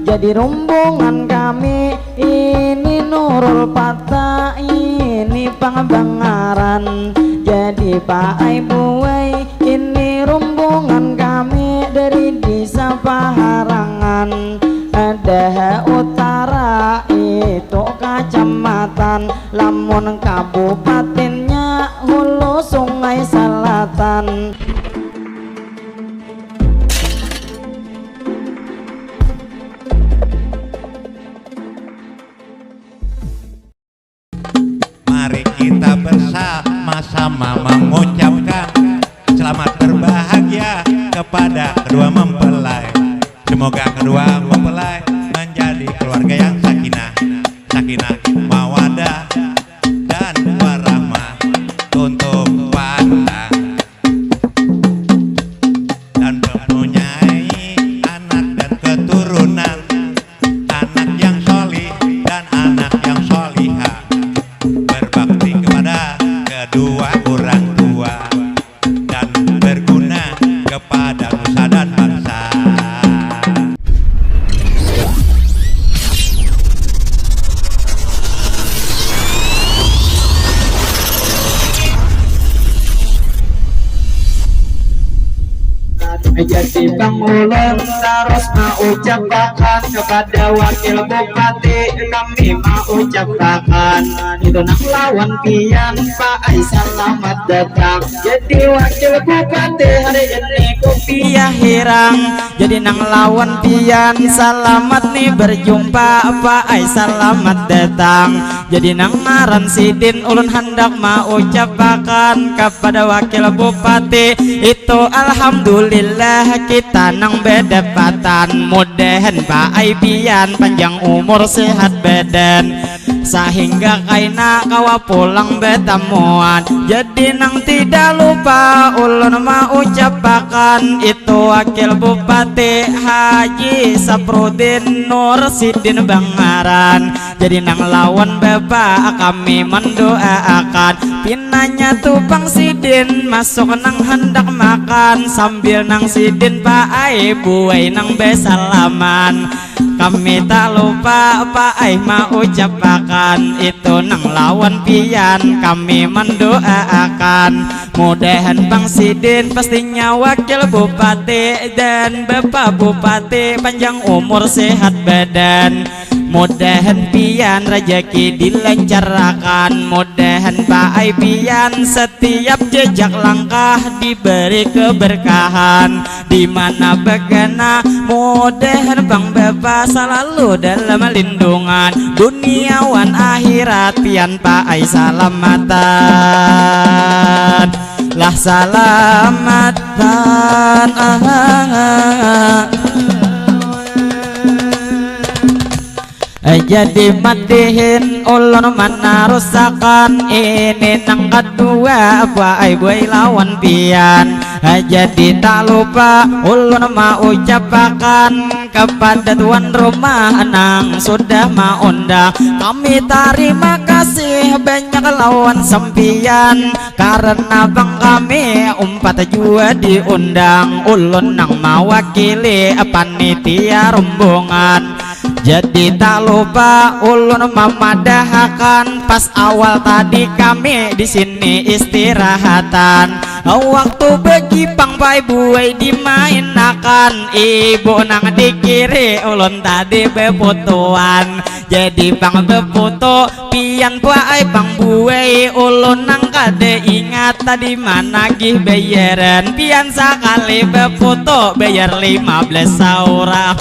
jadi rombongan kami ini Nurul Patah ini Pangbangaran. Jadi Pak Aibuai ini rombongan kami dari desa Paharangan. Ada utara itu kecamatan, lamun kabupatennya Hulu Sungai Selatan. Mari kita bersama-sama mengucapkan selamat berbahagia kepada kedua mempelai. Semoga kedua mempelai menjadi keluarga yang sakinah, sakinah mawadah dan warahmah untuk pandang dan mempunyai anak dan keturunan, anak yang solih dan anak yang solihah, berbakti kepada kedua orang tua dan berguna kepada nusa dan bangsa. Jadi Bang Ulun terus mengucapkan kepada Wakil Bupati, kami mengucapkan itu nak lawan pian Pak Ai selamat datang. Jadi Wakil Bupati hari ini kopiah hirang, jadi nang lawan pian selamat nih berjumpa Pak Ai selamat datang. Jadi nang ngaran Sidin ulun hendak mengucapkan kepada Wakil Bupati itu alhamdulillah kita nang berdepatan, mudahan Pak Ai pian panjang umur sehat badan sehingga kaina kawa pulang betamuan. Jadi nang tidak lupa ulun mengucapkan itu Wakil Bupati Haji Saprudin Nur Sidin Bangaran. Jadi nang lawan bapak kami mendoakan pinanya tuh Bang Sidin masuk nang hendak makan sambil nang Sidin Pak Ai buai nang besalaman. Kami tak lupa Pak Ai mengucapkan itu nang lawan pian kami mendoakan mudahan Bang Sidin pastinya Wakil Bupati dan Bapak Bupati panjang umur sehat badan. Mudahan pian rezeki dilancarkan, mudahan Pak Ai pian setiap jejak langkah diberi keberkahan di mana begana. Mudahan Bang Bapak selalu dalam lindungan duniawan akhirat pian Pak Ai salamatan lah salamatan. Jadi matihin ulun mana rusakan ini nang kedua Pak Ai buai lawan pian. Jadi tak lupa ulun mengucapkan kepada tuan rumah nang sudah mengundang. Kami terima kasih banyak lawan sempian karena bang kami umpat jua diundang. Ulun nang mewakili panitia rombongan. Jadi tak lupa ulun memadahkan pas awal tadi kami di sini istirahatan. Waktu bagi Bang Pai buai dimainakan, ibu nang di kiri ulun tadi beputuan. Jadi Bang beputu pian Pai Bang buai ulun nang kade ingat tadi mana gih bayaran pian sekali beputu bayar 15 saurah.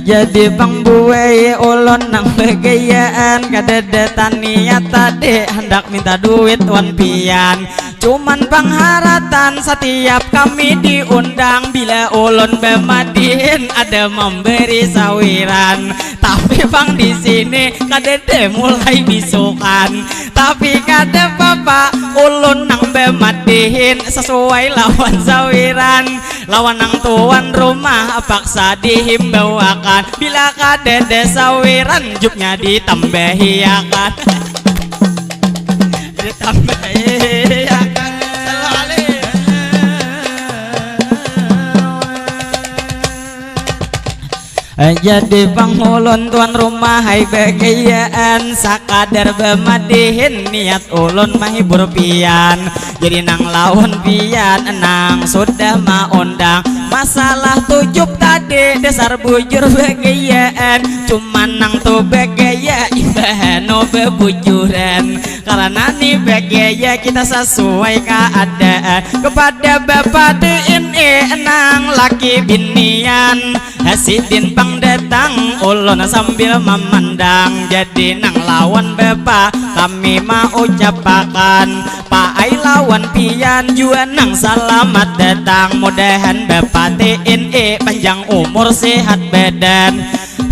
Jadi Bang buai ulun nang begayaan kadedetan niat tadi hendak minta duit wan pian. Cuman pengharatan setiap kami diundang bila ulun bemadin ada memberi sawiran. Tapi Bang di sini kadede mulai bisukan. Tapi kada papa ulun nang bemadihin sesuai lawan sawiran. Lawan nang tuan rumah paksa dihimbawakan. Bila kadede sawiran jupnya ditambahi akan. ditambah ya kan selalu jadi pangulun tuan rumah hai bagayaan sakadar bemadihin niat ulun mahibur pian jadi nang lawan pian nang sudah maundang masalah tujuh tadi dasar bujur bagayaan cuman nang tu bagaya ibahano bebujuran karena nih bagaya kita sesuai keadaan kepada bapak ini nang laki binian hasidin pang datang ulun sambil memandang jadi nang lawan bapak kami mau ucapakan pak ai lawan pian jua nang selamat datang mudahan bapak TNE panjang umur sehat badan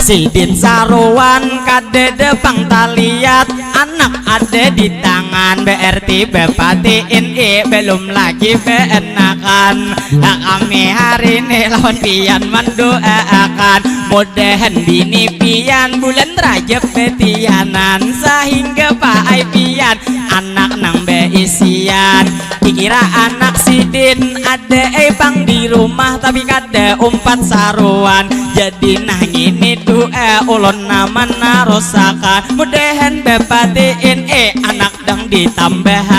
sidin saruan kade depang taliat anak ada di tangan berarti bapak TNE belum lagi beenakan kami hari ini lawan pian mendoakan mudahan bini pian bulan Rajab petianan sehingga pak ai pian anak nang beisian dikira anak sidin ada pang di rumah tapi kada umpat saruan jadi nah ini doa ulun nama narosakan mudahan bapak TNE anak dang ditambahkan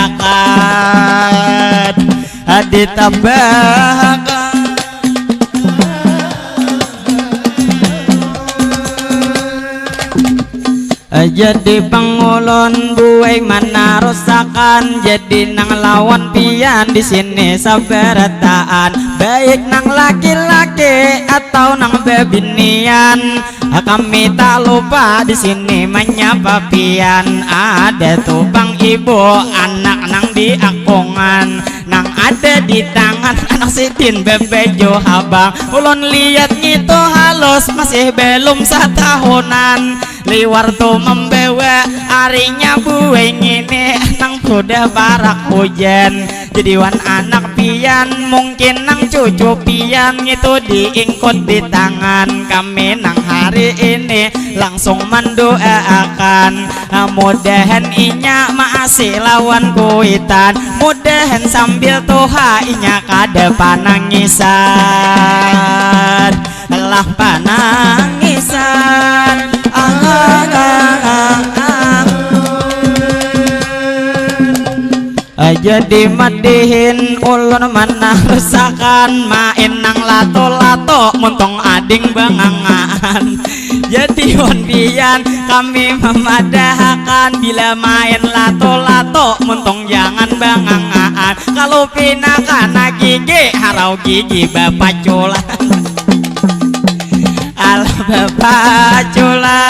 ditambahkan jadi pangulon buai mana rusakan jadi nang lawan pian di sini sabarataan baik nang laki-laki atau nang bebinian kami tak lupa di sini menyapa pian ada tuh bang ibu anak nang di akungan nang ada di tangan anak sidin bebejo habang ulun lihat gitu halus masih belum setahunan liwar tuh membawa harinya bueng ini nang sudah barak hujan jadi wan anak pian mungkin nang cucu pian itu diingkut di tangan kami nang hari ini langsung mendoakan mudahan inya masih lawan kuitan mudahan sambil tuha inya kada panangisan lah panangisan jadi madihin ulun mana rusakan main nang lato-lato muntong ading bangangan jadi wan pian kami memadahakan bila main lato-lato muntong jangan bangangan kalau pinakan gigi harau gigi bapak cula al bapak cula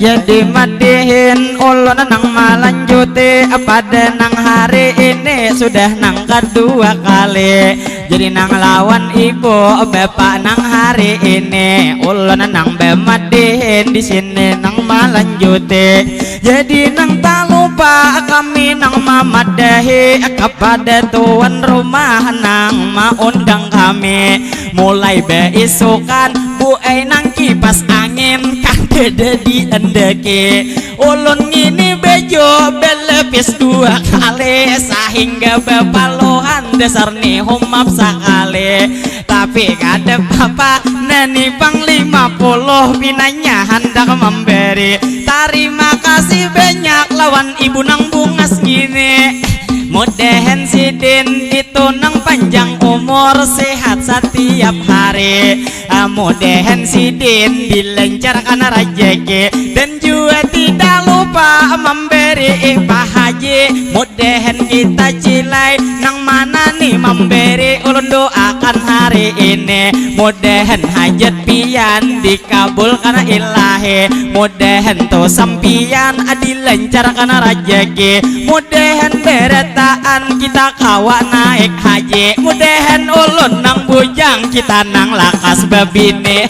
jadi madihin ulun nang malanjuti pada nang hari ini sudah nang kedua kali jadi nang lawan ibu bapak nang hari ini ulun nang bemadihin di sini nang malanjuti jadi nang tak lupa kami nang mamadahi kepada tuan rumah nang maundang kami mulai beisukan buai nang kipas angin kada di endeke ulun ini bejo belepis dua kali sehingga bepalohan dasar nih humap sekali tapi kada apa nani pang 50 pinanya hendak memberi terima kasih banyak lawan ibu nang bungas gini mudahan sidin itu nang panjang umur sehat setiap hari mudahan sidin dilancarkan rezeki dan juga tidak lupa memberi pahaji mudahan kita cilai nang mana nih memberi ulun doakan hari ini mudahan hajat pian dikabulkan ilahi mudahan to sampian dilancarkan rezeki mudahan beretaan kita kawa naik haji mudahan ulun nang bujang kita nang lakas babine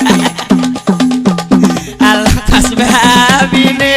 lakas babine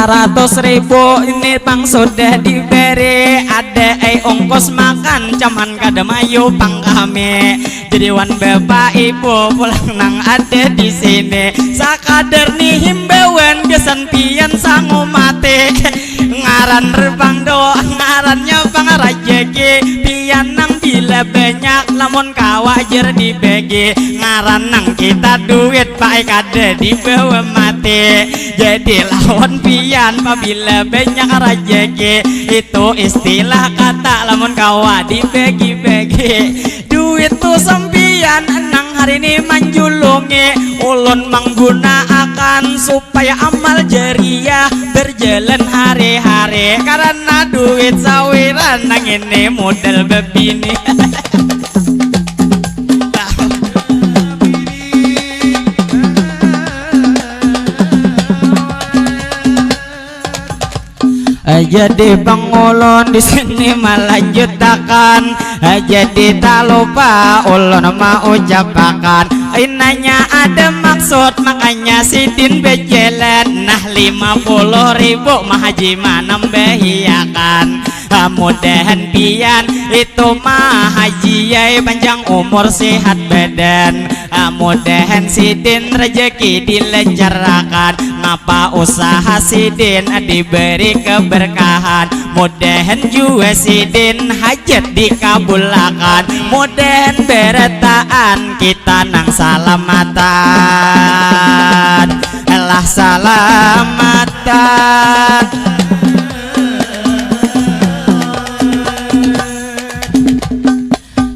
300.000 ini pang sudah diberi, ada ongkos makan caman kademayu pang kami. Jadi wan bapak ibu pulang nang ada di sini, sakadar nih himbauan kesan pian sangu mati. Ngaran rebang doa ngarannya pang rajeki, pian nang bila banyak lamun kawajar di begi. Ngaran nang kita duit pak kada dibawa mati. Jadi lawan pian apabila banyak rajeki, itu istilah kata lamun kawa dibagi-bagi. Duit tuh sempian nang hari ini manjulungi, ulun menggunakan supaya amal jariah berjalan hari-hari. Karena duit sawiran nang ini model bebini. Jadi Bang Ulun di sini melanjutkan, jadi tak lupa Ulun mau ucapkan, nanya ada maksud makanya sidin bejalan. Nah 50.000 mahaji menambahiakan, mudahan pian itu mahaji panjang umur sehat badan, mudahan sidin rezeki dilancarkan, ngapa usaha sidin diberi keberkahan, mudahan juga sidin hajat dikabulkan, mudahan beretaan kita nang salamatan, lah salamatan.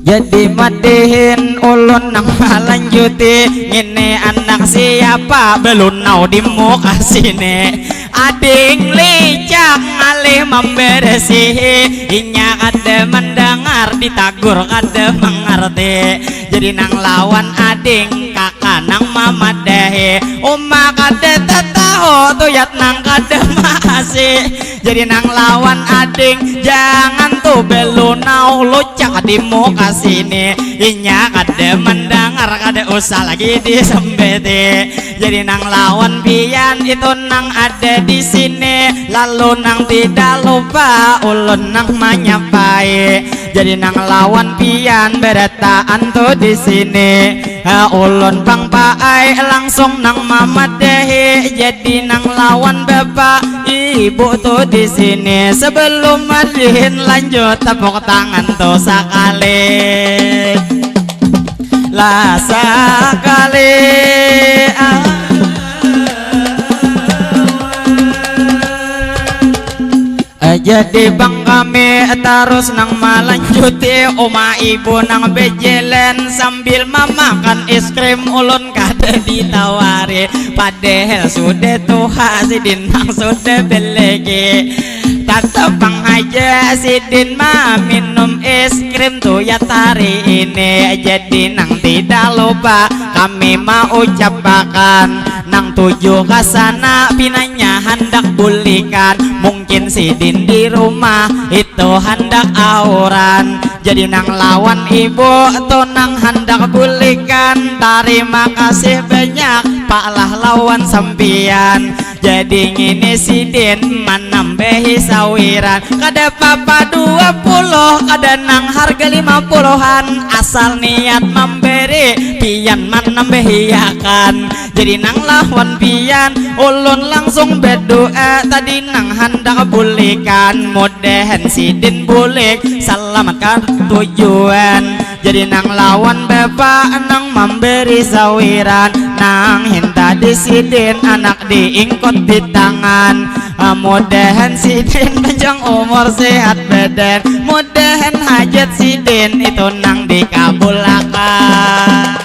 Jadi madihin ulun nang melanjuti, ini anak siapa belum nau di muka sini. Ading licak ngalih memberesihi, inya kada mendengar ditagur kada mengerti. Jadi nang lawan ading kakak nang mamadahi, umma kada tataho tuyat nang kada masih. Jadi nang lawan ading jangan tuh belunau lucak di muka sini, inya kada mendengar kada usah lagi disembeti. Jadi nang lawan pian itu nang ada di sini, lalu nang tidak lupa ulun nang menyapai. Jadi nang lawan pian beretaan tuh di sini, ulun pang paai langsung nang mamadahi. Jadi nang lawan bapak ibu tuh di sini, sebelum madihin lanjut tepuk tangan tuh sekali, lah sekali. Jadi bang kami terus nang melanjuti, oma ibu nang bejelan sambil memakan es krim, ulun kada ditawari, padahal sudah tuha sidin nang sudah belegi. Tetap bang aja sidin mah minum es krim tuh ya hari ini. Jadi nang tidak lupa kami mau ucapkan, nang tuju kasana pinanya hendak bulikan, mungkin sidin di rumah itu hendak auran. Jadi nang lawan ibu tuh nang hendak bulikan, terima kasih banyak pak lah lawan sampian. Jadi ngini sidin menambahi sawiran, kada papa 20 kada nang harga 50-an, asal niat memberi pian menambahiakan. Jadi nang lawan pian ulun langsung berdoa, tadi nang hendak bulikan, mudahan sidin bulik selamatkan tujuan. Jadi nang lawan bapak nang memberi sawiran, nang hinta di sidin anak diingkot di tangan, mudahan sidin panjang umur sehat badan, mudahan hajat sidin itu nang dikabulakan,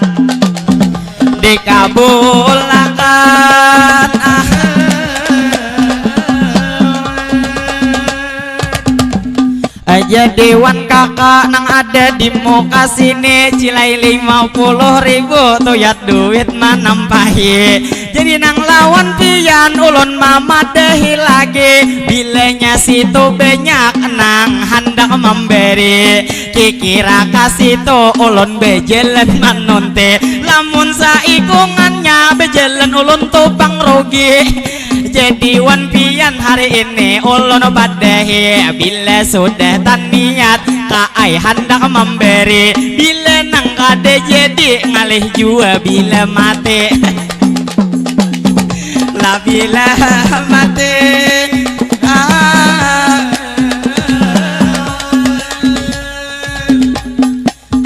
dikabulakan. Jadi wan kakak nang ada di muka sini, cilai 50.000 tuyat duit manampahi. Jadi nang lawan pian ulun mamadahi lagi, bilanya situ banyak nang hendak memberi, kikira kasih tu ulun bejalan manonte, lamun saikungannya bejalan ulun tupang rugi. Jadi wan pian hari ini ulun badahi bila sudah taniat kaai hendak memberi bila nang kade jadi ngalih jua bila mati la bila mati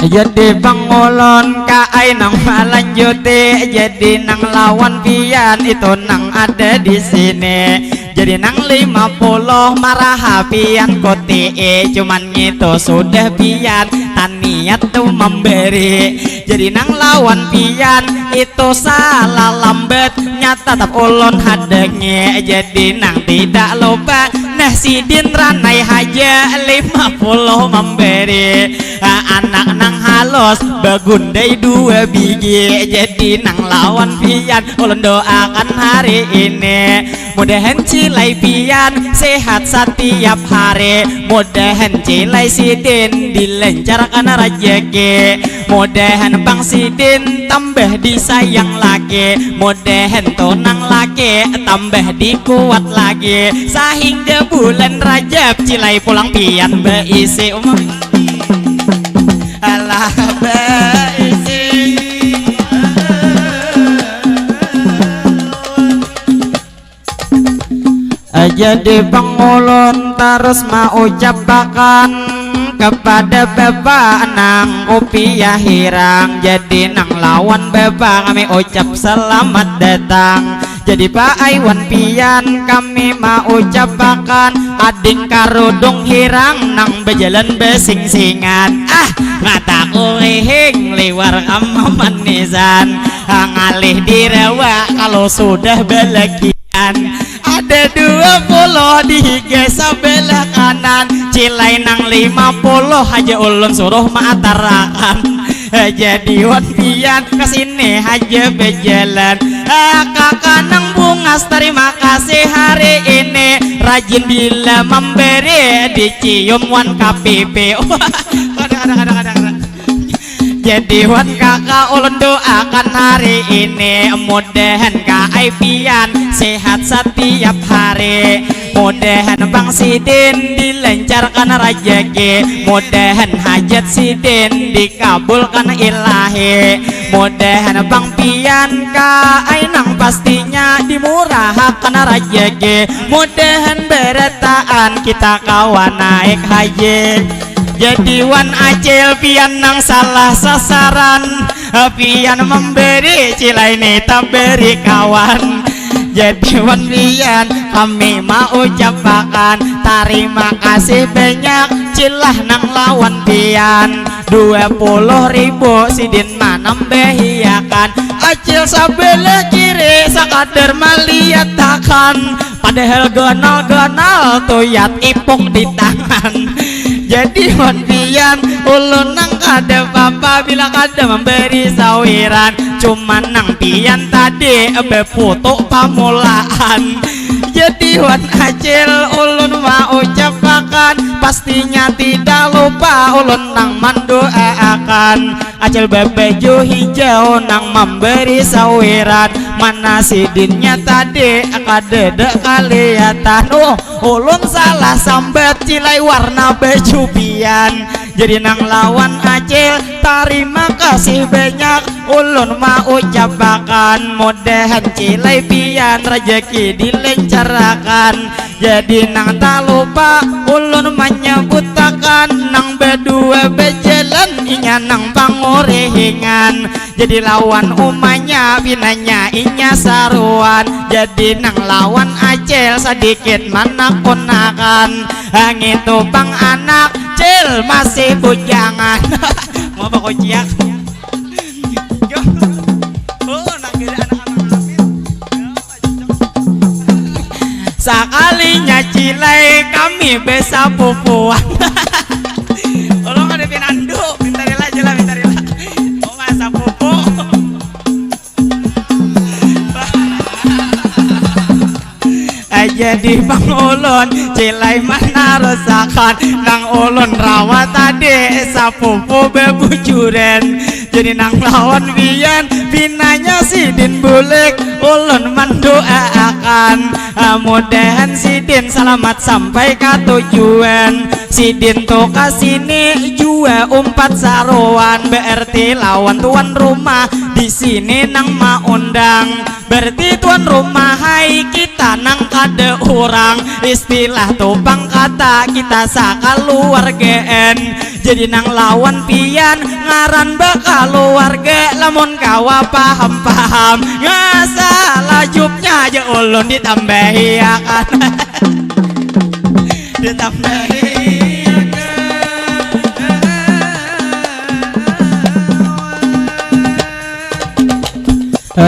jadi pangulon kaai nang malanjuti jadi nang lawan pian itu nang ada di sini jadi nang 50 marah pian koti cuman gitu sudah pian taniat tuh memberi jadi nang lawan pian itu salah lambat nyata tap ulon hadengnya jadi nang tidak lupa nah sidin ranai haja 50 memberi anak nang halus bagundai 2 biji jadi nang lawan pian ulun doakan hari ini mudahan cilai pian sehat setiap hari mudahan cilai sidin dilancarkan rezeki mudahan bang sidin tambah disayang lagi mudahan tonang lagi tambah dikuat lagi sehingga bulan Rajab cilai pulang pian beisi alah beisi jadi pangulun terus mau ucapkan kepada bapak nang upiah hirang jadi nang lawan bapak kami ucap selamat datang jadi Pak Aiwan pian kami mau ucapkan ading karudung hirang nang berjalan besing-singan ngata kuhing liwar ama manisan ngalih direwa kalau sudah belakian ada 20 di sebelah kanan cilai nang 50 aja ulun suruh matarakan jadi wan pian kesini aja berjalan kakak nang bungas terima kasih hari ini rajin bila memberi dicium wan KPP kadang-kadang jadi wan kakak ulun doakan hari ini mudahan kaai pian sehat setiap hari mudahan bang sidin dilancarkan rezeki mudahan hajat sidin dikabulkan ilahi mudahan bang pian kaai nang pastinya dimurahkan rezeki mudahan beretaan kita kawan naik haji jadi wan acil pian nang salah sasaran pian memberi cilai ini tak beri kawan jadi wan pian kami mau ucapkan terima kasih banyak cilah nang lawan pian 20.000 sidin manambehiakan acil sabelah kiri sakadar maliatakan padahal ganal-ganal tuyat ipuk di tangan jadi wan pian ulun nang kada papa bila kada memberi sawiran cuman nang pian tadi beputuk pamulaan jadi wan acil ulun mau ucapkan pastinya tidak lupa ulun nang mendoakan acil bebeju hijau nang memberi sawiran mana sidinnya tadi kada kelihatan ulun salah sambat cilai warna baju pian jadi nang lawan acil terima kasih banyak ulun mau ucapkan mudahan cilai pian rezeki dilancarkan jadi nang tak lupa ulun menyebutakan nang berdua berjalan inya nang pangorehingan jadi lawan umanya binanya inya saruan jadi nang lawan acil sedikit mana konakan itu bang anak cil masih bujangan mau apa kociak sekalinya cilai kami besa pupuan tolong ada pinandu pintarila jelah pintarila mau masa pupu jadi bang ulun cilai mana rusakan nang ulun rawat tadi sapupu bebujuren jadi nang lawan pian pinanya sidin bulik ulun mendoakan cetakan. Mudahan Sidin selamat sampai ke tujuan. Sidin tuh kasini jua umpat saruan, berarti lawan tuan rumah di sini nang ma undang. Berarti tuan rumah hai kita nang kada orang, istilah tupang kata kita sakaluargaan. Jadi nang lawan pian ngaran bakal keluarga, lamun kawa paham-paham ngasalah jubnya aja ulun ditambahi akan ditambahi.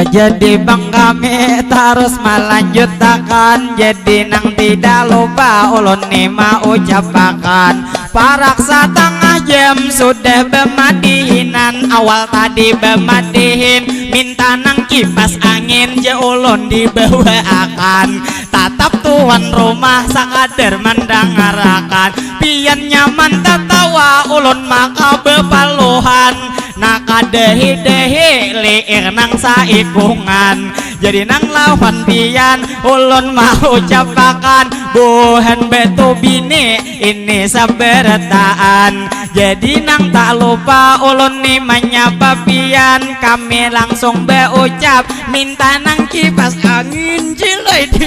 Jadi bang kami terus melanjutkan, jadi nang tidak lupa ulun ni mau ucapakan. Paraksa tengah jam sudah bemadihinan, awal tadi bemadihin minta nang kipas angin je ulun dibawa akan. Tatap tuan rumah sakadar mendengarkan, pian nyaman tertawa ulun maka bepaluhan. Nakadehi-dehi liir nang saikungan, jadi nang lawan pian ulun mau ucapakan. Buhan betu bini ini saberataan, jadi nang tak lupa ulun ni menyapa pian. Kami langsung berucap minta nang kipas angin cilai di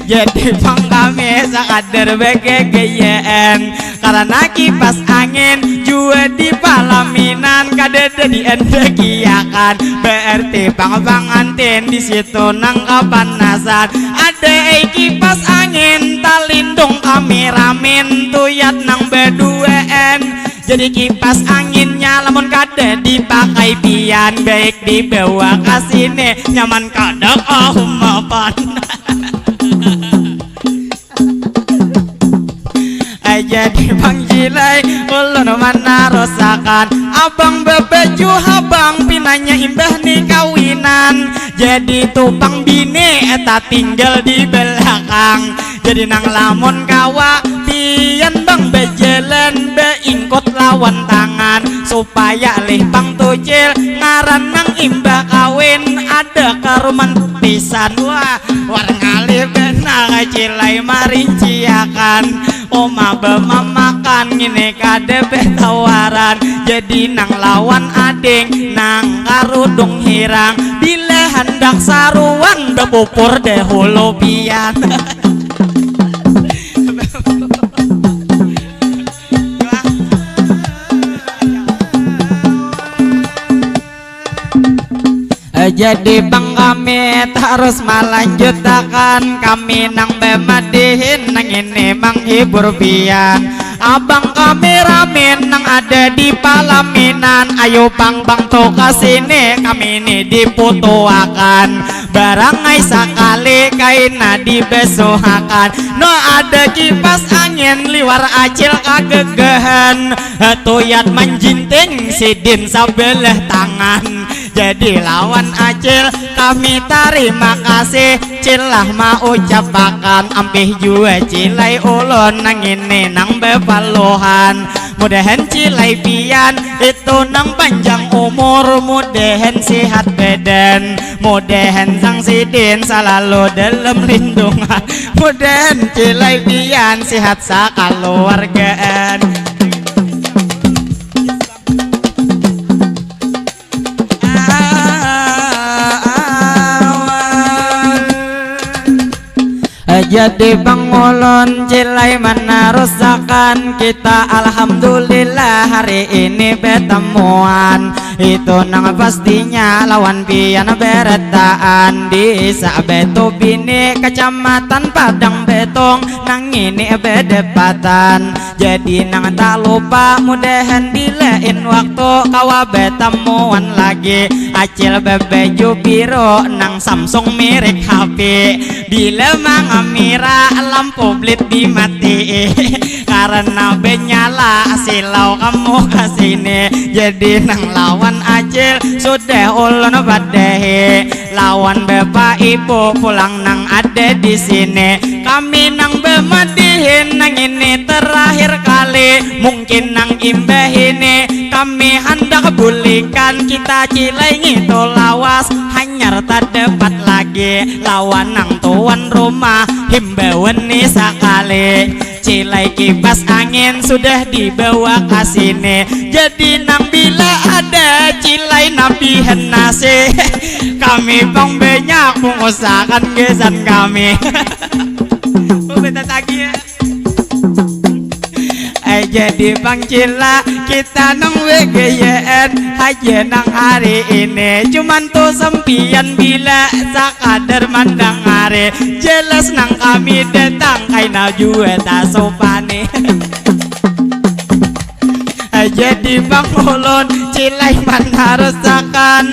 jadi bang kami sakadar begegeyaan, karena kipas angin jua di palaminan kada di endekiakan. Berarti bang antin di situ nang kapanasan. Ada kipas angin talindung kami ramin tuyat nang beduaan. Jadi kipas anginnya lamun kada dipakai pian, baik dibawa kasini nyaman kada mapan. Jadi bang jilai ulun mana rosakan, abang bebeju habang pinanya imbah ni kawinan. Jadi tupang bini eta tinggal di belakang, jadi nang lamun kawa pian bang bejalan beingkot lawan tangan, supaya lih bang tucil ngaran nang imbah kawin ada karomantisan. Wah warngali benar cilai marinciakan, oma bemamakan ini kade tawaran. Jadi nang lawan ading nang karudung hirang, bila hendak saruan bepupur dahulu pian. Jadi bang kami terus melanjutkan, kami nang bemadihin nang ini menghibur pian. Abang kami ramin nang ada di palaminan, ayo bang tuh kasini kami ini diputuakan. Barangai sakali kaina dibesohakan, no ada kipas angin liwar acil kagegahan. Tuyat menjinting Sidin sebelah tangan, jadi lawan acil kami terima kasih. Cilah mau ucapakan ampih jua cilai ulun nang ini nang bepaluhan. Mudahan cilai pian itu nang panjang umur, mudahan sehat badan, mudahan sang Sidin selalu dalam lindungan, mudahan cilai pian sehat sakaluargaan. Jadi bang ulun cilai mana rusakan, kita alhamdulillah hari ini betemuan. Itu nang pastinya lawan pian beretaan di Sabetu Bini kecamatan Padang Betong, nang ini bedepatan. Jadi nang tak lupa mudahan di lain waktu kawa betemuan lagi. Acil bebeju biru nang Samsung mirip HP, bila mangamira lampu blit dimati karena benyala silau kamu kesini. Jadi nang lawan acil sudah ulun badehi, lawan bapak ibu pulang nang ada di sini. Kami nang bemadihin nang ini terakhir kali. kali mungkin nang imbah ini kami hendak bulikan kita cilai ngito lawas hanyar tak dapat lagi lawan nang tuan rumah himbauan nih sekali cilai kipas angin sudah dibawa ke sini jadi nang bila ada cilai nabi henase kami bang banyak mengusahakan gesan kami beta tagi jadi bang cila kita nang WGYN aja nang hari ini cuman tuh sempian bila sakadar mandang hari jelas nang kami datang kaina juga tak sopane jadi bang ulun cilai man harus akan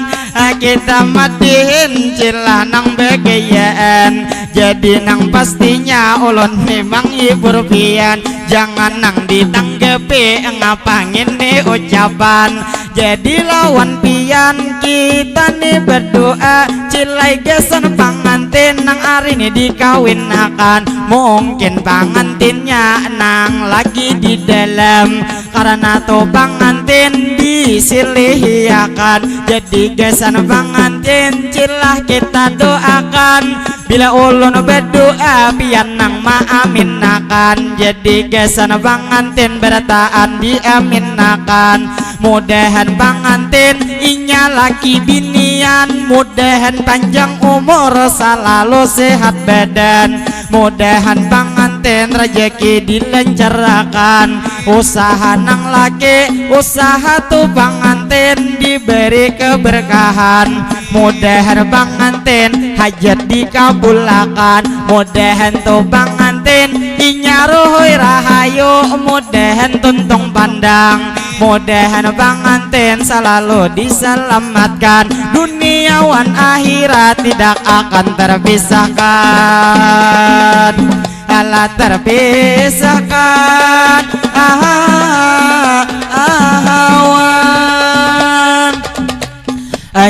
kita matiin cilah nang BGYN jadi nang pastinya ulun memang hibur pian jangan nang ditanggepi ngapangin nih ucapan jadi lawan pian kita nih berdoa cilai gesan pangantin nang hari ini dikawinakan mungkin pangantinnya nang lagi di dalam karena tuh pangantin disilihiakan jadi gesan pangantin cilah kita doakan bila ulun berdoa pian nang maaminakan jadi gesan pangantin bertaan diaminakan mudahan pangantin inya laki binian mudahan panjang umur selalu sehat badan mudahan pangantin rezeki dilancarkan usaha nang laki usaha tuh pangantin diberi keberkahan mudahan pangantin hajat dikabulakan mudahan tuh pangantin inya rohoi rahayu mudahan tuntung pandang mudahan pangantin selalu diselamatkan duniawan akhirat tidak akan terpisahkan alat terpisahkan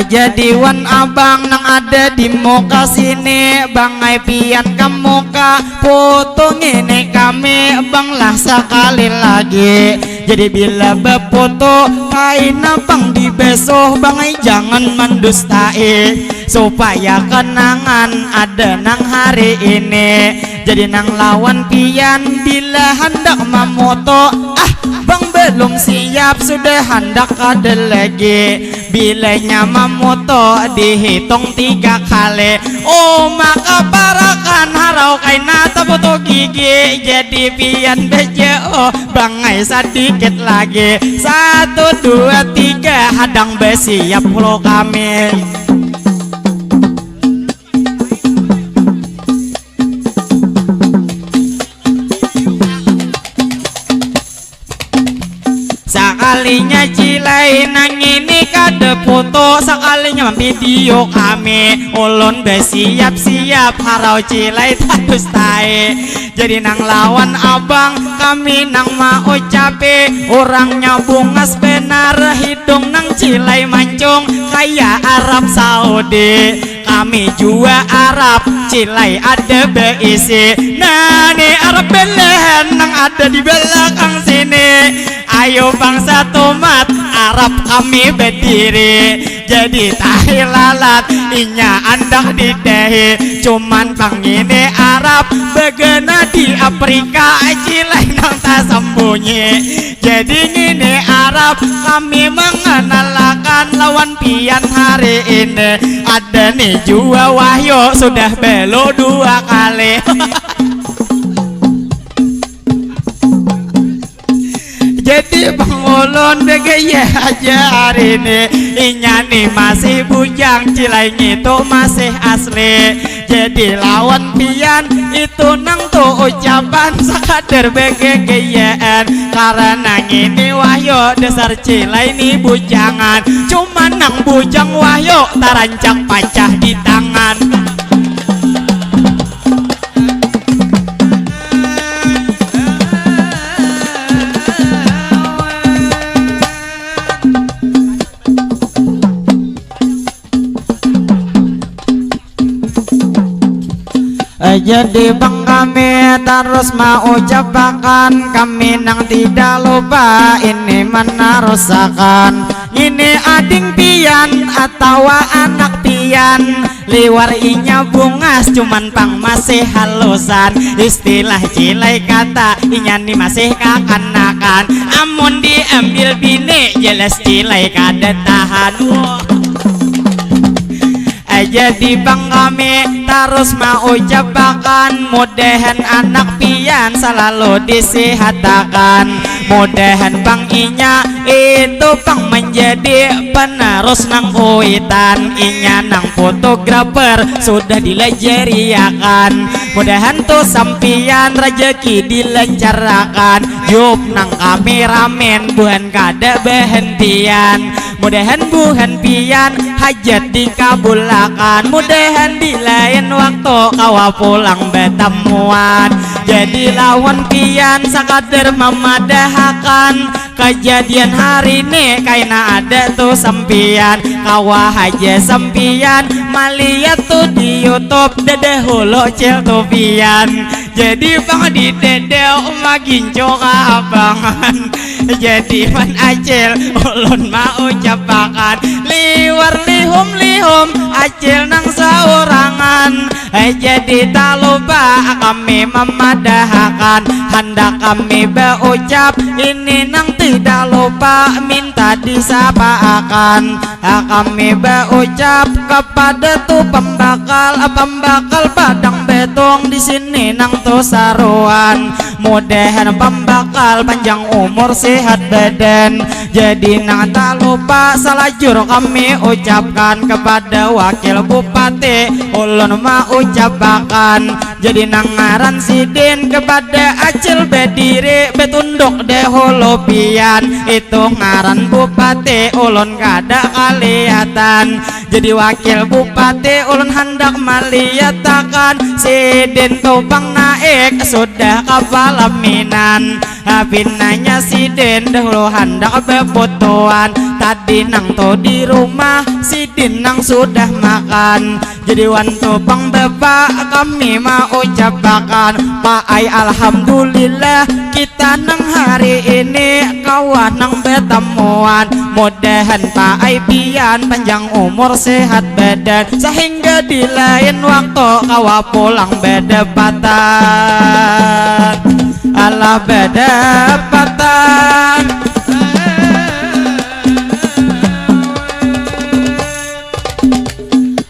jadi wan abang nang ada di muka sini bangai pian ke muka potong ini kami bang lah sekali lagi jadi bila befoto kain abang di besok bangai jangan mendustai supaya kenangan ada nang hari ini jadi nang lawan pian bila hendak memoto bang belum siap sudah hendak ada lagi bilanya memoto dihitung 3 kali oh maka parakan harau kaina foto gigi jadi pian bejo bangai sedikit lagi 1 2 3 hadang bersiap pulau kami sekalinya cilai nang ini kada foto sekalinya video kami ulun bersiap-siap harau cilai tatus tae jadi nang lawan abang kami nang mau cape orangnya bungas benar hidung nang cilai mancung kayak Arab Saudi kami juga Arab cilai ada beisi nah nih Arab belahan nang ada di belakang sini ayo bangsa tomat Arab kami berdiri jadi tahi lalat inya andak di dehi cuman bang ini Arab begena di Afrika cilai nang tak sembunyi jadi ini Arab kami mengenalkan lawan pian hari ini ada nih jua wahyo sudah belo 2 kali jadi pengulun begaya aja hari ini inya nih masih bujang cilai itu masih asli jadi lawan pian itu nang tuh ucapan sekadar begayaan karena ini wahyo dasar cilai ini bujangan cuman nang bujang wahyo tarancak pacah di tangan Jadi bang kami terus mau ucapkan, kami nang tidak lupa ini menarusakan. Ini ading pian atau anak pian, liwar inya bungas cuman pang masih halusan. Istilah cilai kata inya ni masih kakanakan, amun diambil bini jelas cilai kada tahan. Jadi bang kami terus mau ucapkan, mudahan anak pian selalu disehatakan. Mudahan bang inya itu bang menjadi penerus nang uitan, inya nang fotografer sudah dilajariakan. Mudahan tuh sampian rezeki dilancarkan, yup nang kameramen buhan kada berhentian. Mudahan buhan pian hajat dikabulakan, mudahan di lain waktu kawa pulang betemuan. Jadi lawan pian sakadar memadahakan, kejadian hari ini kaina ada tuh sampian. Kawa haja sampian malihat tuh di YouTube dede hulu cel tuh pian. Jadi bang di dede maginco ka abangan, jadi man acil ulun mau ucapakan, liwar lihum acil nang saurangan. Jadi tak lupa kami memadahakan, hendak kami berucap ini nang tidak lupa minta disapaakan. Kami berucap kepada tuh pembakal padang betong di sini nang tuh saruan. Mudahan pembakal panjang umur sehat badan. Jadi nang tak lupa salajur kami ucapkan kepada wakil bupati ulun mau ucapakan. Jadi nang ngaran sidin kepada acil bediri betunduk deholo pian, itu ngaran bupati ulun kada kalihatan. Jadi wakil bupati ulun hendak meliatakan, sidin tubang naik sudah kapal minan. Pinanya sidin dahulu hendak befotoan, tadi nang to di rumah sidin nang sudah makan. Jadi wanto pang bapak kami mau ucapkan, Pak Ai alhamdulillah kita nang hari ini kawan nang betemuan. Mudahan Pak Ai pian panjang umur sehat badan, sehingga di lain waktu kawa pulang bedepatan. Allah bedepatan.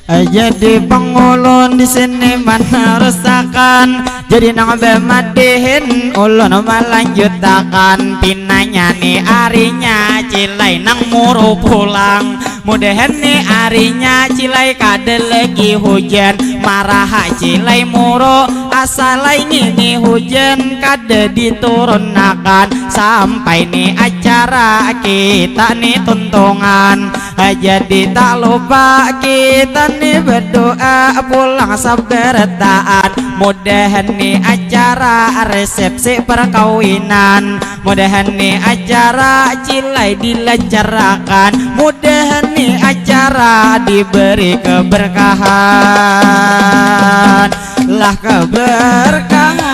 Jadi pengulun di sini mana rusakan, jadi nang bemadihin ulun melanjutakan. Pinanya nih arinya cilai nang muru pulang, mudahan nih arinya cilai kada lagi hujan. Marah cilai muru asalai ini hujan kada diturunakan. Sampai nih acara kita nih tuntungan, jadi tak lupa kita nih berdoa pulang sabarataan. Mudahan nih acara resepsi perkawinan, mudahan nih acara cilai dilancarkan, mudahan nih acara diberi keberkahan, lah keberkahan.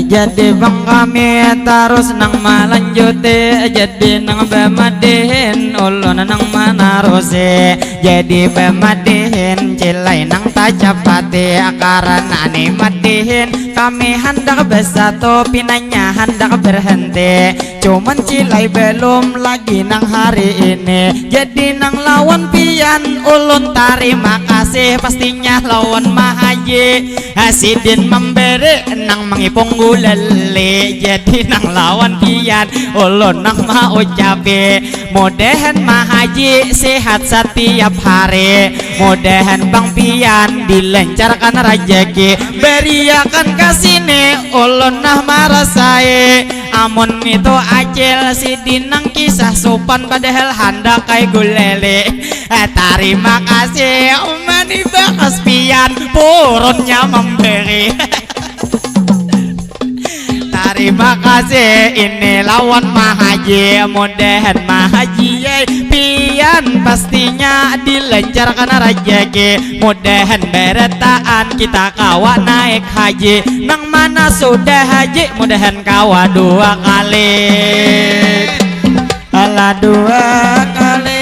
Jadi bang kami terus nang melanjuti, jadi nang bemadihin ulun nang menarusi. Jadi bemadihin cilai nang tajapati, karena ni madihin kami hendak bersatu, pinanya hendak berhenti. Cuman cilai belum lagi nang hari ini, jadi nang lawan pian ulun terima kasih pastinya lawan mahaji. Asidin memberi nang mengipung gulali, jadi nang lawan pian ulun nang mau ucapi. Mudahan mahaji sehat setiap hari, mudahan bang pian dilancarkan rezeki, beriakan kasih ulun nah marasai. Amun itu acil sidin nang kisah sopan padahal hendak kai gulele. Terima kasih umani bakas pian purunnya memberi. Terima kasih ini lawan mahaji, mudahan mahaji pian pian pastinya dilancarkan rezeki, mudahan beretaan kita kawa naik haji, nang mana sudah haji mudahan kawa 2 kali, ala 2 kali.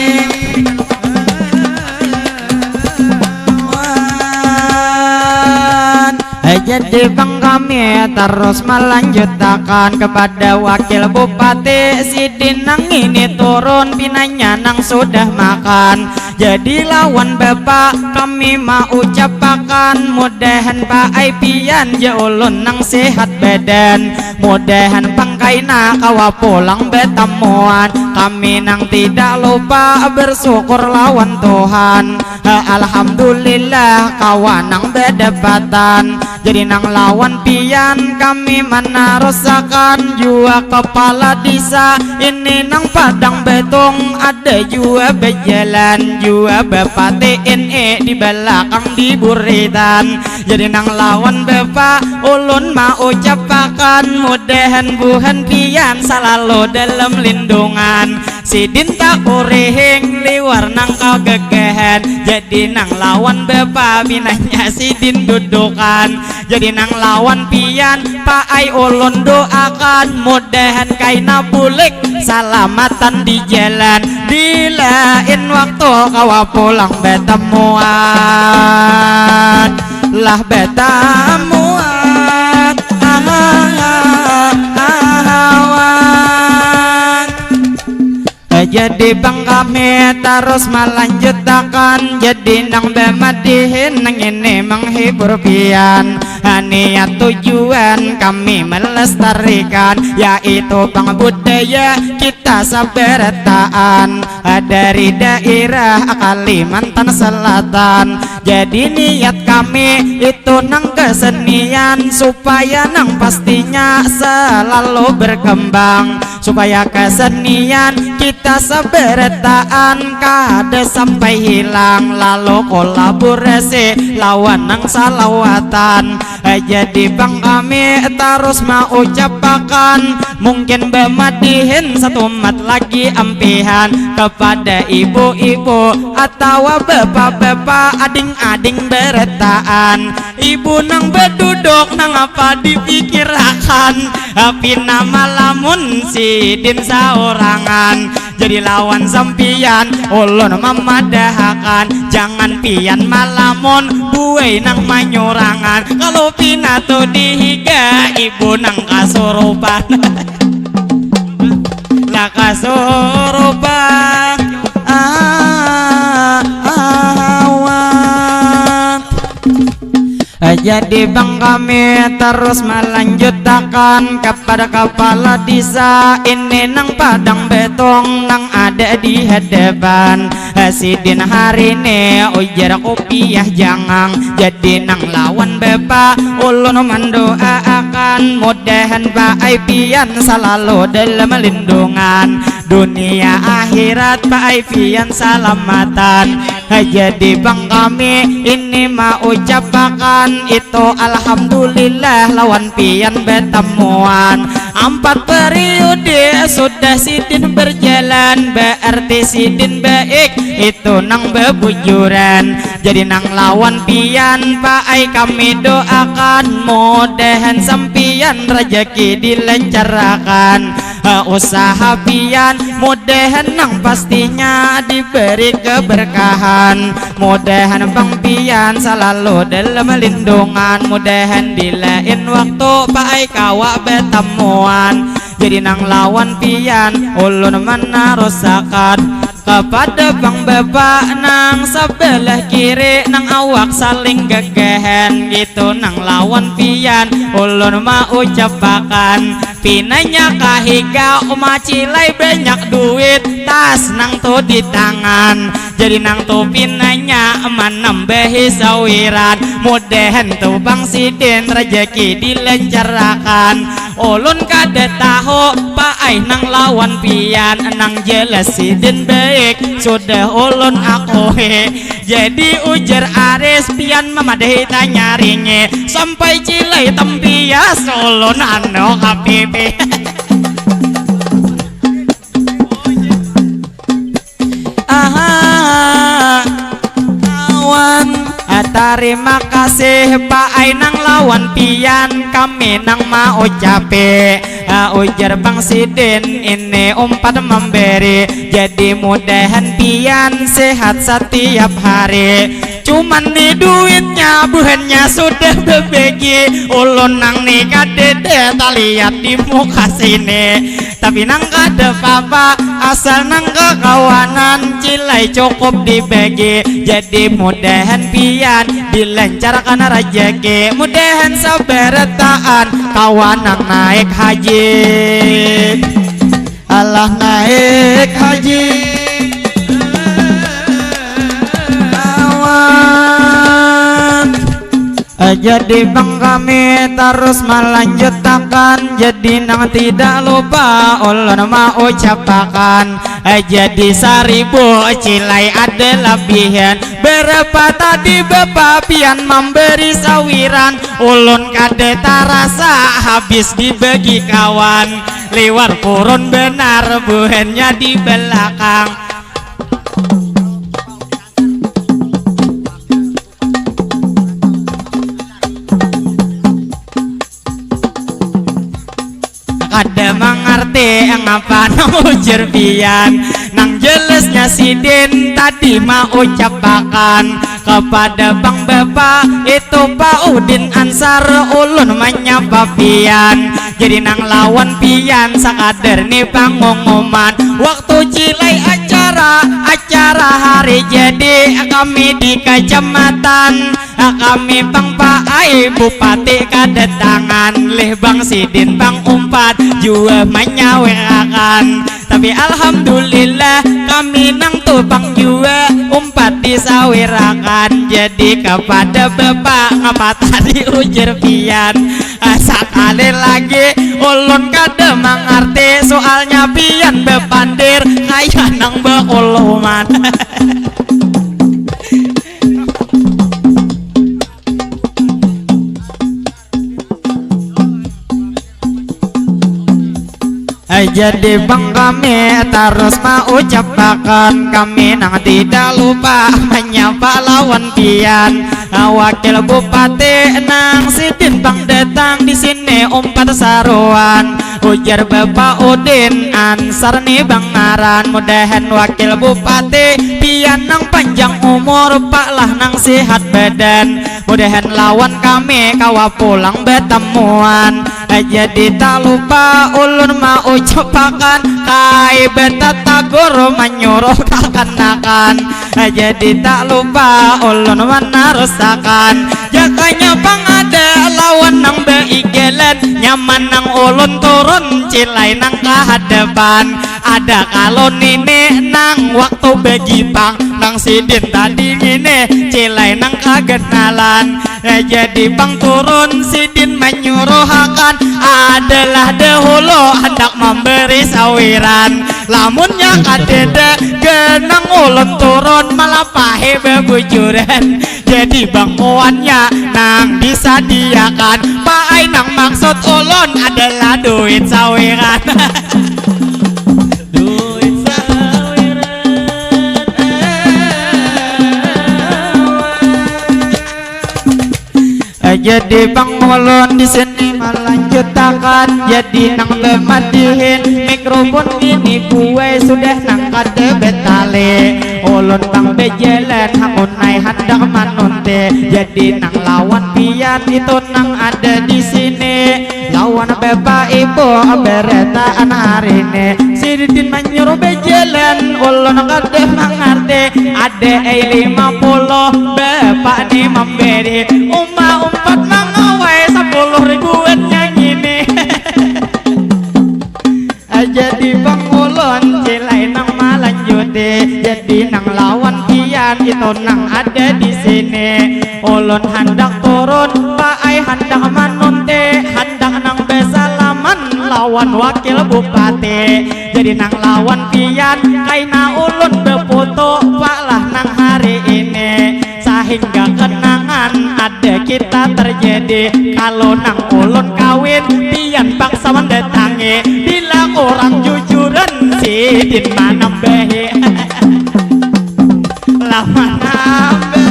Jadi bang kami terus melanjutkan kepada wakil bupati Sidin nang ini turun pinanya nang sudah makan. Jadi lawan bapak kami mau ucapakan, mudahan Pak Aipian ya ulun nang sehat badan, mudahan pangkaina kawa pulang betamuan. Kami nang tidak lupa bersyukur lawan Tuhan, alhamdulillah kawan nang bedapatan. Jadi nang lawan pian kami menarusakan jua kepala desa ini nang padang betung, ada jua berjalan jua bapak TNI di belakang di buritan. Jadi nang lawan bapak ulun mau ucapakan, mudahan buhan pian selalu dalam lindungan. Sidin tak kurehing liwar nang kau gegehan. Jadi nang lawan bapak binanya Sidin dudukan. Jadi nang lawan pian Pak Ai ulun doakan, mudahan kaina bulik salamatan di jalan, di lain waktu kawa pulang betamuan, lah betamuan jadi bang kami terus melanjutkan, jadi nang bemadihin nang ini menghibur pian. Niat tujuan kami melestarikan, yaitu bang budaya kita saberetaan dari daerah Kalimantan Selatan. Jadi niat kami itu nang kesenian, supaya nang pastinya selalu berkembang, supaya kesenian kita saberetaan kada sampai hilang, lalu kolaborasi lawan nang salawatan. Jadi bang kami terus mau ucapakan, mungkin bemadihin satu mat lagi ampihan kepada ibu-ibu atau bapak-bapak, ading-ading beretaan. Ibu nang beduduk nang apa dipikirakan, tapi nama lamun Sidin saurangan. Jadi lawan sampian ulun memadahakan, jangan pian malamun buai nang manyurangan. Kalau pinato dihiga ibu nang kasurupan lah kasurupan Jadi bang kami terus melanjutkan kepada kepala desa ini nang padang betung nang ada di hadapan. Sidin hari ini ujar kopiah jangang, jadi nang lawan bapak ulun mendoakan, mudahan Pak Aipian selalu dalam lindungan, dunia akhirat Pak Aipian salamatan. Jadi bang kami ini mau ucapakan itu alhamdulillah lawan pian betemuan. 4 periode sudah Sidin berjalan, berarti Sidin baik itu nang bebujuran. Jadi nang lawan pian Pak Ai kami doakan, mudahan sampian rezeki dilancarkan, usaha pian mudahan nang pastinya diberi keberkahan, mudahan bang pian selalu dalam lindungan, mudahan di lain waktu Pak Ai kawa betemuan. Jadi nang lawan pian ulun menarusakan kepada bang bapak nang sebelah kiri nang awak saling gegehan, gitu nang lawan pian ulun mau ucapakan, pinanya kahiga umacilai banyak duit tas nang tu di tangan. Jadi nang tu pinanya menambahi sawiran, mudahan tu bang Sidin rezeki dilancarkan. Ulun kada tahu Pak Ai nang lawan pian nang jelas Sidin baik sudah ulun akui. Jadi ujar Aris pian memadahi tanya ringe sampai cilai tempias ulun anu kapipi. kawan. Terima kasih Pak Ainang lawan pian kami nang mau ucape ujar Bang Sidin ini umpat memberi jadi mudahan pian sehat setiap hari. Cuman di duitnya buahnya sudah berbagi ulun nang nikah dede tak lihat di muka sini tapi nang kada apa asal nang kekawanan cilai cukup dibagi jadi mudahan pian dilancarkan rejeki mudahan sabarataan kawan nang naik haji Allah naik haji jadi Bang kami terus melanjutkan jadi nang tidak lupa ulun mau ucapakan jadi 1000 cilai ada lebihan berapa tadi bapak pian memberi sawiran ulun kade tarasa habis dibagi kawan liwar purun benar buahnya di belakang. Ada mengerti ngapa nang ujar pian nang jelasnya Sidin tadi mau ucapakan kepada Bang Bapak itu Pak Udin Ansar ulun menyapa pian jadi nang lawan pian sakadar nih pengumuman waktu cilai acara hari jadi kami di kecamatan kami Bang Pak Ai Bupati kedatangan leh Bang Sidin Bang Umpat juga menyawerkan tapi alhamdulillah kami nang tuh Bang juga umpat disawirakan jadi kepada bapak ngapa tadi ujar pian sekali lagi ulun kada mengerti soalnya pian bepandir kayak nang beuluman. Jadi Bang kami terus mau ucapakan kami nang tidak lupa menyapa lawan pian wakil bupati nang Sidin Bang datang di sini umpat saruan ujar Bapak Udin Ansar nih Bang Naran mudahan wakil bupati pian nang panjang umur pak lah nang sehat badan mudahan lawan kami kawa pulang betemuan jadi tak lupa ulun mau ucapakan kai beta tagur menyuruh kakanakan jadi tak lupa ulun menarusakan jakanya Bang ada lawan nang beigelan nyaman nang ulun turun cilai nang kehadapan ada kalau nini nang waktu bagi Bang nang Sidin tadi ini cilai nang kagenalan jadi Bang turun Sidin menyuruhakan adalah dahulu hendak memberi sawiran lamunnya kadede genang ulun turun malah pahe bebujuran jadi bangkuannya nang disadiakan Pak Ainang maksud ulun adalah duit sawiran. Duit sawiran jadi Bang ulun di sini melanjutkan jadi nang bematihin mikrofon ini kue sudah nang kade betale ulun Bang bejelan hamunai hendak manunte jadi nang lawan pian itu nang ada di sini lawan bapak ibu beretaan hari ini Sidin menyuruh bejelan ulun kade mengerti ada 50 bapak nih memberi umpat mangawai 10.000-an yang ini jadi Bang ulun cilai nang malanjuti jadi nang lawan pian itu nang ada di sini ulun hendak turun Pak Ai hendak manunte hendak nang besalaman lawan wakil bupati jadi nang lawan pian kaina ulun befoto Pak lah nang hari ini sehingga kenangan ada kita terjadi kalau nang ulun kawin pian paksa mendatangi bila orang jujuran Sidin manambahi lama nabe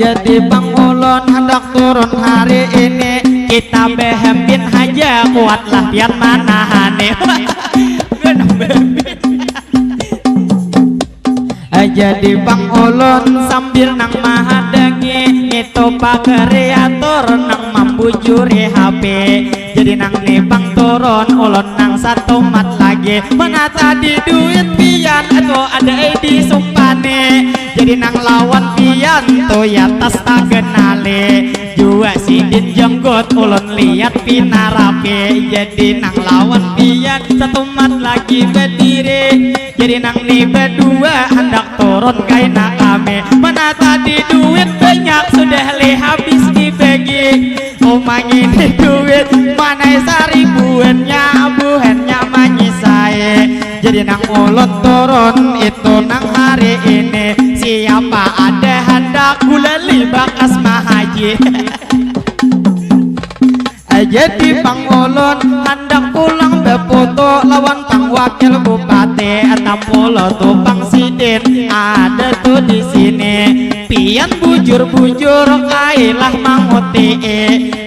jadi Bang Ulun hendak turun hari ini kita behembin aja kuatlah pian manahane jadi Bang Ulun sambil nang mahadengi itu pak kreator nang membujuri HP jadi nang nih Bang turun Ulun nang satu mat lagi mana tadi duit pian atau ada di sumpane jadi nang lawan pian tuh ya tas tak kenale jua sidin jenggot Ulun lihat pinarape jadi nang lawan pian satu mat lagi berdiri jadi nang nih berdua hendak turun kaina kami mana tadi duit banyak sudah habis dibagi omang ini duit mana seribuannya buhannya manyisae jadi nang Ulun turun itu nang hari ini siapa ada hendak gulali bakas mahaji jadi Bang Ulun hendak pulang befoto lawan Bang Wakil Bupati Tampolo tuh Bang Sidin ada tuh di sini pian bujur-bujur kailah manguti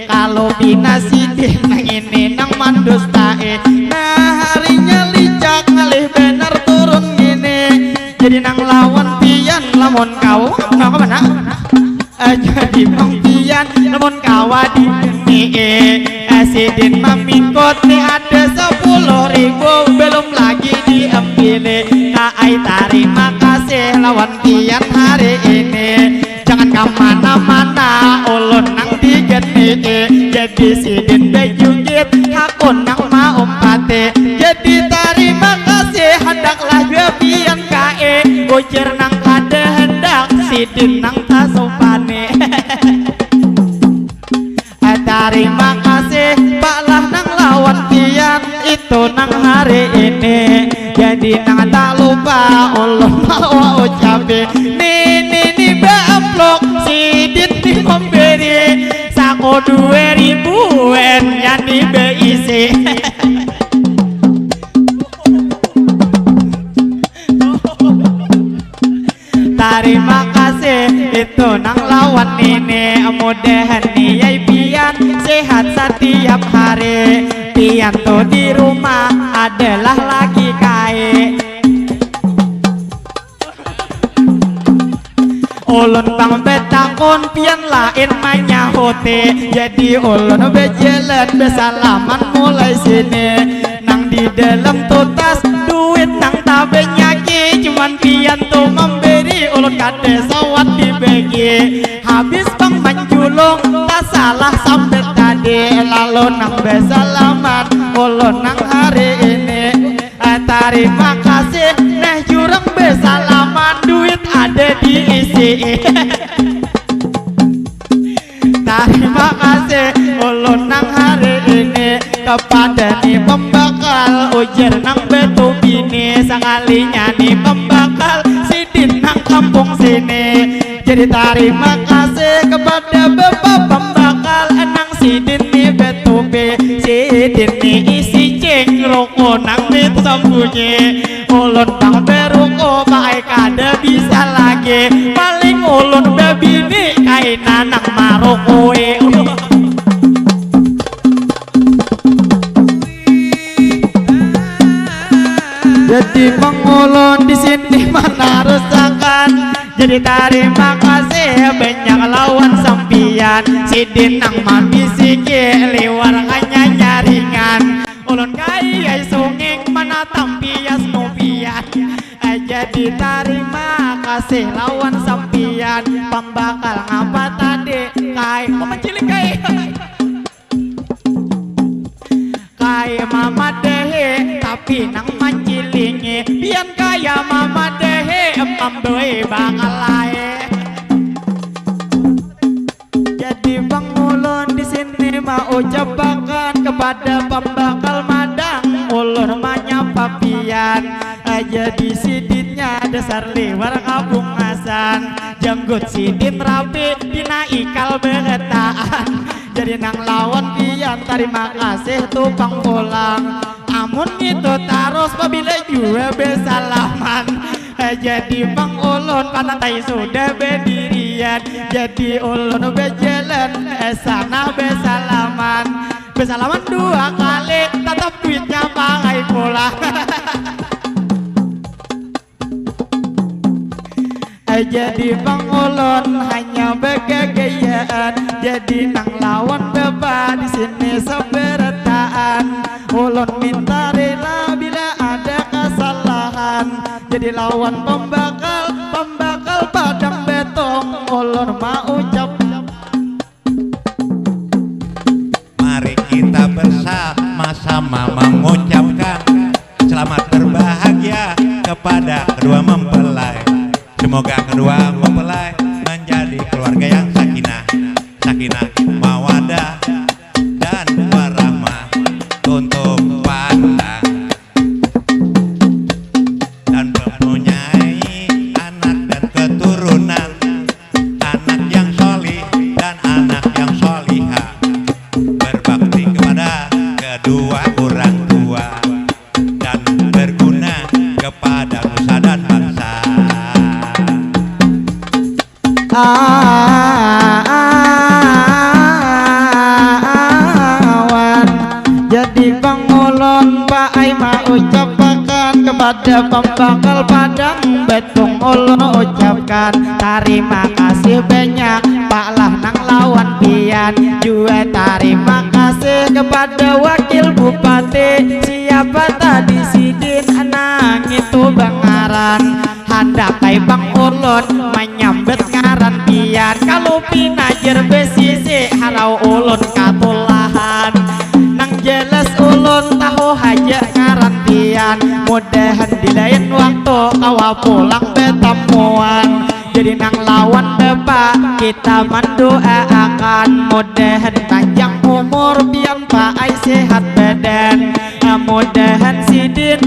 kalau bina Sidin nang ini nang mandustae nah harinya licak ngalih bener turun gini jadi nang lawan pian lamun kau nang mana jadi Bang pian lamun kawa di Sidin mamikot nih ada 10.000 belum lagi diambil kai terima kasih lawan pian hari ini jangan kemana-mana Ulun nang digeni jadi Sidin bejugit hakun nang mau pate jadi terima kasih hendaklah gue pian kae ujar nang kada hendak Sidin nang tasopane terima kasih Pak lah nang lawan pian itu nang hari ini jadi nang tak lupa Ulun mau ucapin nih beamplok Sidin nih memberi sako 2000-an yani beisi terima kasih itu nang lawan ini mudahan nih pian sehat setiap hari pian tuh di rumah adalah lagi kae Ulun Bang betakon pian lain manyahote jadi Ulun bejalan besalaman mulai sini nang di dalam tutas duit nang tabe nyaki cuman pian tuh memberi Ulun kade sawat dibagi habis Bang menjulung tak salah sampai tadi lalu nang besalaman Ulun nang hari ini terima kasih nah jurang besalaman duit ada diisi terima kasih Ulun nang hari ini kepada nih pembakal ujar nang betu bini sekalinya nih pembakal Sidin nang kampung sini jadi terima kasih kepada bapak pembakal nang Sidin nih betu Sidin nih isi ceng rokok nang betu sambunyi Ulun Bang beruko baik kada bisa lagi paling Ulun bebini kaina nang marokoe jadi Bang Ulun di sini mana rusakan jadi terima kasih banyak lawan sampian Sidin nang mabisiki liwar hanya nyaringan Ulun kaya sunging mana tampias nopian jadi terima kasih lawan sampian pembakal ngapa tadi kai mencilik kai mama dehe tapi nang mancilingi pian kaya mama dehe membeli bakal lain jadi Bang Ulun di sini mau ucapkan kepada pembakal Madang Ulun menyapa pian jadi Sidinnya dasar liwar kabungasan jenggot Sidin rapi dina ikal beretaan jadi nang lawan pian terima kasih tuh Bang pulang namun itu terus bila juga bersalaman. Jadi Bang Ulun pantai sudah berdirian, jadi Ulun berjalan sana bersalaman. Bersalaman 2 kali, tetap duitnya pakai pula. Jadi Bang Ulun hanya bergegayaan, jadi nang lawan beba di sini seberataan. Ulun minta rela bila ada kesalahan, jadi lawan pembakal padang betong. Ulun mau ucap, mari kita bersama-sama mengucapkan selamat berbahagia kepada kedua mempelai. Semoga kedua mempelai menjadi keluarga yang sakinah, mawadah dan warahmah untuk pandang, dan mempunyai anak dan keturunan, anak yang sholih dan anak yang sholihah, berbakti kepada kedua orang tua dan berguna kepada nusa dan bangsa. Jadi Bang Ulun Pak Ai mau ucapkan kepada pembakal padang betong. Ulun ucapkan terima kasih banyak Pak Lah nang lawan pian. Juga terima kasih kepada wakil bupati, siapa tadi Sidin anang itu Bangaran. Handakai Bang Ulun menyambet ngaran pian, kalau pinajer besisi harau Ulun katulahan. Nang jelas Ulun tahu haja ngaran pian, mudahan di lain waktu kawa pulang betemuan. Jadi nang lawan bapak kita mendoakan, mudahan panjang umur pian Pak Ai sehat badan. Mudahan Sidin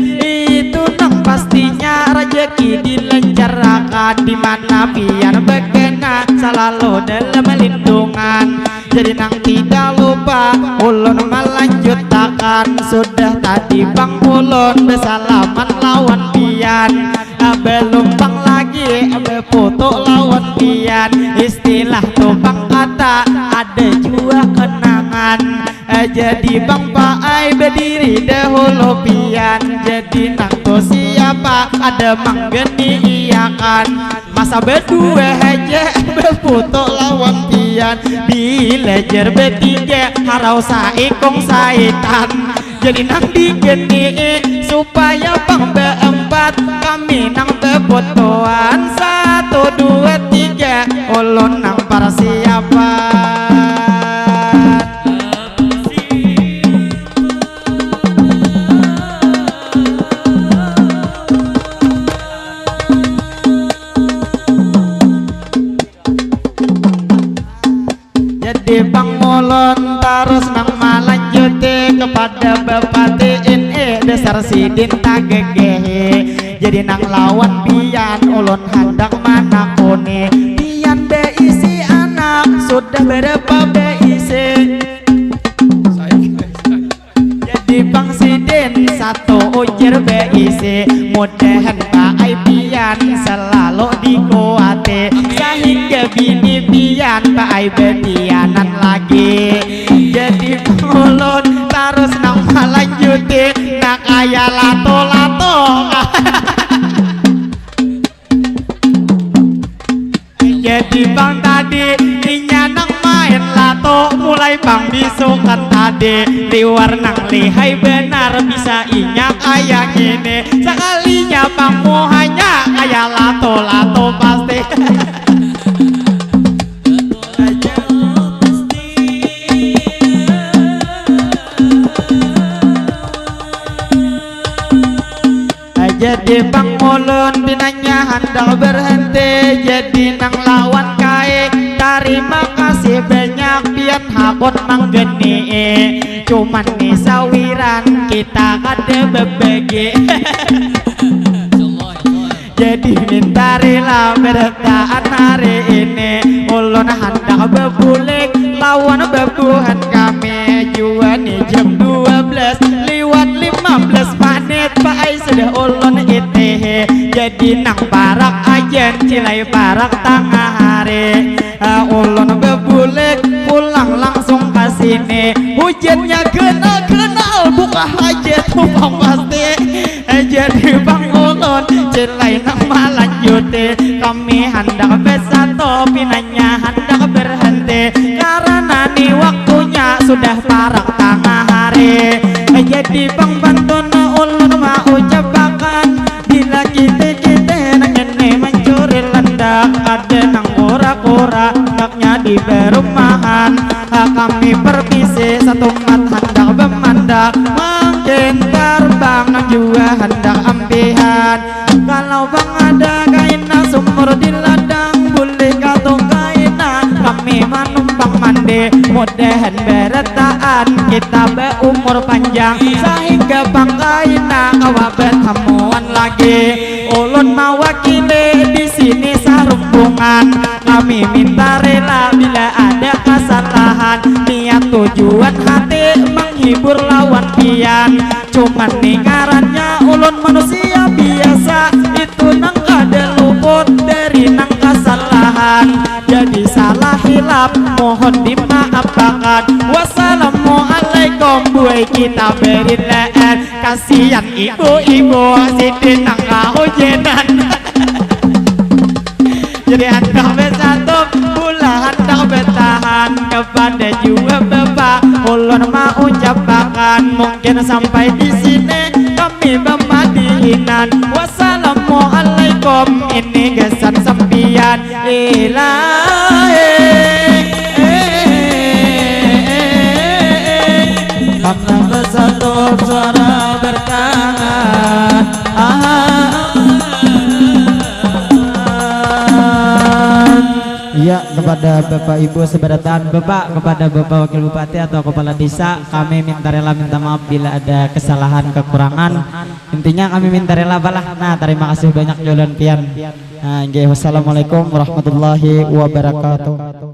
itu nang pastinya rezeki dilancarkan, di mana pian berkena selalu dalam lindungan. Jadi nang tidak lupa Ulun melanjutkan, sudah tadi Bang Ulun bersalaman lawan pian. Belum Bang lagi berfoto lawan pian, istilah tuh Bang kata ada juga kenangan. Jadi Bang Pak Ai berdiri dahulu pian, jadi nang tuh siapa ada Mang Geni iyakan. Masa berdua aja berfoto lawan pian, di lejer bertiga harau saikong saitan. Jadi nang digeni supaya Bang berempat, kami nang berfotoan 1, 2, 3 Ulun nang persiapan. Jadi Bang Ulun terus nang melanjuti kepada Bupati ini Besar Sidin Tagegehe. Jadi nang lawan pian Ulun hendak mana kone, pian beisi anak sudah berapa beisi. Jadi Bang Sidin 1 ujar beisi, mudahan Pak Ai pian selalu dikuati, sehingga bini pian Pak Ai betianan lagi. Jadi Ulun terus nang melanjuti nak kaya lato-lato. Jadi Bang tadi inya nang main lato, mulai Bang bisukan tadi liwar nang lihai benar bisa inya kayak gini. Sekalinya Bang mau hanya kayak lato-lato pasti. Jadi Bang Ulun binanya handal berhenti, jadi nang lawan kae terima kasih banyak pian hakun Mang Geni. Cuman nih sawiran kita kada bebege. Jadi minta rela bertaan hari ini, Ulun hendak bebulik lawan bebuhan kami. Jua nih jam 12 lewat 15 sudah ulun itehe jadi nang parak ajen cilai parak tengah hari. Ulun bebulik pulang langsung ke sini, hujannya kenal buka hajat upang pasti. Jadi bang ulun cilai nang malanjuti, kami hendak bersatu pinanya hendak berhenti karena nih waktunya sudah parak tengah hari. Jadi bang bantu ulun mau ucapakan bila kita nang ini mencuri lendak ada nang kura-kura hendaknya di perumahan. Kami permisi satu mat hendak bemandak mungkin terbang nang juga hendak ambihan. Kalau bang ada kaina sumur di ladang boleh katu kaina kami menumpang mandi mudahan beretaan kita berumur panjang sehingga bang kaina kawabet hamuan lagi. Ulun mewakili di sini sarumpungan, kami minta rela bila ada kesalahan, niat tujuan hati menghibur lawan pian. Cuman nikarannya ulun manusia biasa, itu nang kada luput dari nang kesalahan. Jadi salah hilap mohon dimaafkan. Wassalamualaikum buai kita beri leen. Kasihan ibu-ibu sidin nang kahujanan. Jadi hendak bersatu pula hendak bertahan kepada juga bapak ulun mau ucapkan mungkin sampai di sini kami bermadihinan. Wassalamualaikum ini kesan sampian ilahi. Karena bersatu suara bertahan. Ya, kepada Bapak Ibu seberatan Bapak, kepada Bapak Wakil Bupati atau Kepala Desa, kami minta rela minta maaf bila ada kesalahan kekurangan. Intinya kami minta rela balah. Nah, terima kasih banyak Julian Pian. Nah, wassalamualaikum warahmatullahi wabarakatuh.